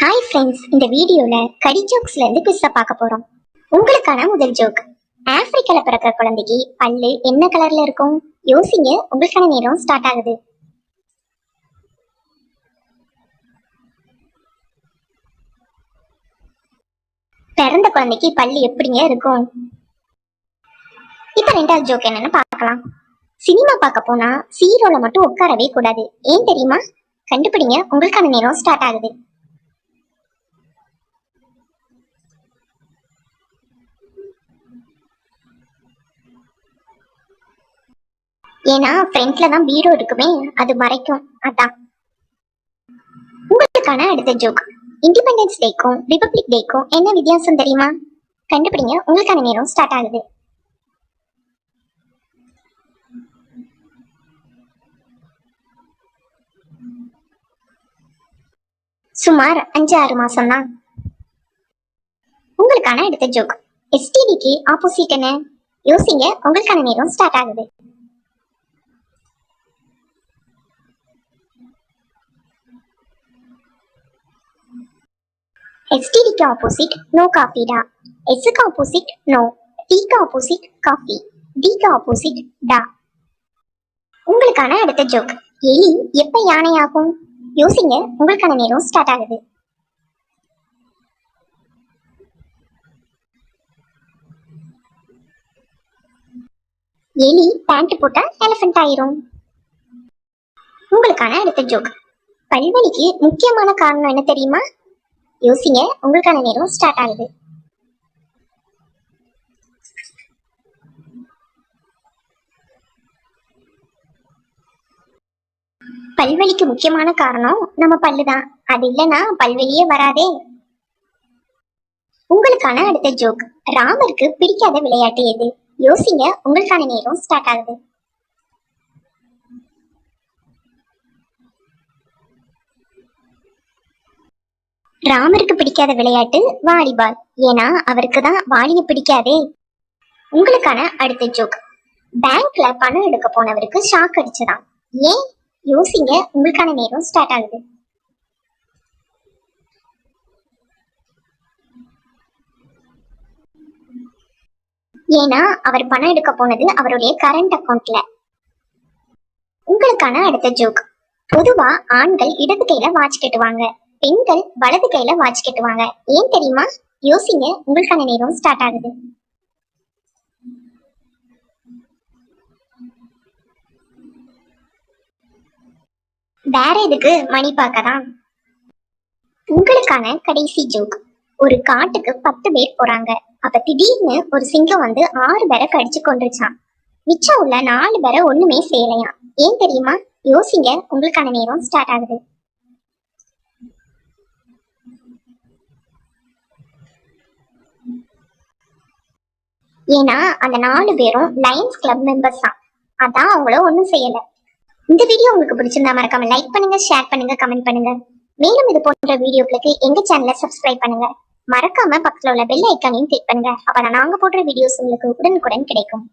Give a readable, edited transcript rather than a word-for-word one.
Hi friends, இந்த வீடியோல கடி ஜோக்ஸ்ல இருந்து குவிஸா பார்க்க போறோம். உங்களுக்கான முதல் ஜோக். ஆப்பிரிக்கால பிறக்கிற குழந்தைக்கு பல்லு என்ன கலர்ல இருக்கும்? யோசிங்க, உங்களுக்கான நேரம் ஸ்டார்ட் ஆகுது. பிறந்த குழந்தைக்கு பல்லு எப்படிங்க இருக்கும்? இப்ப ரெண்டாவது ஜோக் என்னன்னு பார்க்கலாம். சினிமா பார்க்க போனா சீரோல மட்டும் உட்காரவே கூடாது. ஏன் தெரியுமா? கண்டுபிடிங்க, உங்களுக்கான நேரம் ஸ்டார்ட் ஆகுது. ஏன்னா ஃப்ரண்ட்ல தான் பீரோ இருக்குமே, அது மறைக்கும், அதான். உங்களுக்கான அடுத்த ஜோக். இண்டிபெண்டன்ஸ் டேக்கும் ரிபப்ளிக் டேக்கும் என்ன வித்தியாசம் தெரியுமா? கண்டுபிடிங்க, உங்களுக்கான நேரம் ஸ்டார்ட் ஆகுது. சுமார் 5-6 மாசம் தான். உங்களுக்கான அடுத்த ஜோக். எஸ்டிடிக்கு ஆப்போசிட் என்ன? யோசிங்க, உங்களுக்கான நேரம் ஸ்டார்ட் ஆகுது. எஸ்டிடிக்கு ஆப்போசிட் நோ காஃபிடா. எஸ்க்கு ஆப்போசிட் நோ, டீக்கு ஆப்போசிட் காஃபி, டிக்கு ஆப்போசிட் டா. உங்களுக்கான அடுத்த ஜோக். எலி எப்ப யானை ஆகும்? யோசிங்க, உங்களுக்கான நேரம் ஸ்டார்ட் ஆகுது. எலி பேண்ட் போட்டா எலிஃபண்ட் ஆயிரும். உங்களுக்கான அடுத்த ஜோக். பல்வலிக்கு முக்கியமான காரணம் என்ன தெரியுமா? யோசிங்க, உங்களுக்கான நேரம் ஸ்டார்ட் ஆகுது. பல்வலிக்கு முக்கியமான காரணம் நம்ம பல்லுதான். அது இல்லைன்னா பல்வலியே வராதே. உங்களுக்கான அடுத்த ஜோக். ராமருக்கு பிடிக்காத விளையாட்டு எது? யோசிங்க, உங்களுக்கான நேரம் ஸ்டார்ட் ஆகுது. ராமருக்கு பிடிக்காத விளையாட்டு வாலிபால். ஏன்னா அவருக்கு தான் வாலிய பிடிக்காதே. உங்களுக்கான அடுத்த ஜோக். பேங்க்ல பணம் எடுக்க போனவருக்கு ஷாக் அடிச்சதான். ஏன்? யோசிங்க, உங்களுக்கான நேரம் ஸ்டார்ட் ஆகுது. ஏன்னா அவர் பணம் எடுக்க போனது அவருடைய கரண்ட் அக்கவுண்ட்ல. உங்களுக்கான அடுத்த ஜோக். பொதுவா ஆண்கள் இடது கையில வாட்ச் கட்டுவாங்க, பெண்கள் வலது கையில வாட்ச் கட்டுவாங்க. ஏன் தெரியுமா? யோசிங்க, உங்களுக்கான நேரம் ஸ்டார்ட் ஆகுது. வேற எதுக்கு? மணி பார்க்கதான். உங்களுக்கான கடைசி ஜோக். ஒரு காட்டுக்கு 10 பேர் போறாங்க. அப்ப திடீர்னு ஒரு சிங்கம் வந்து 6 பேரை கடிச்சு கொண்டுருச்சான். மிச்சம் உள்ள 4 பேரை ஒண்ணுமே செய்யலையாம். ஏன் தெரியுமா? யோசிங்க, உங்களுக்கான நேரம் ஸ்டார்ட் ஆகுது. ஏன்னா அந்த 4 பேரும் லயன்ஸ் கிளப் மெம்பர்ஸ் தான். அதான் அவங்கள ஒண்ணும் செய்யல. இந்த வீடியோ உங்களுக்கு பிடிச்சிருந்தா மறக்காம லைக் பண்ணுங்க, ஷேர் பண்ணுங்க, கமெண்ட் பண்ணுங்க. மேலும் இது போன்ற வீடியோக்களுக்கு எங்க சேனலை சப்ஸ்கிரைப் பண்ணுங்க. மறக்காம பக்கத்துல உள்ள பெல் ஐக்கானையும் கிளிக் பண்ணுங்க. அப்பதான் நாங்க போடுற வீடியோஸ் உங்களுக்கு உடனுக்குடன் கிடைக்கும்.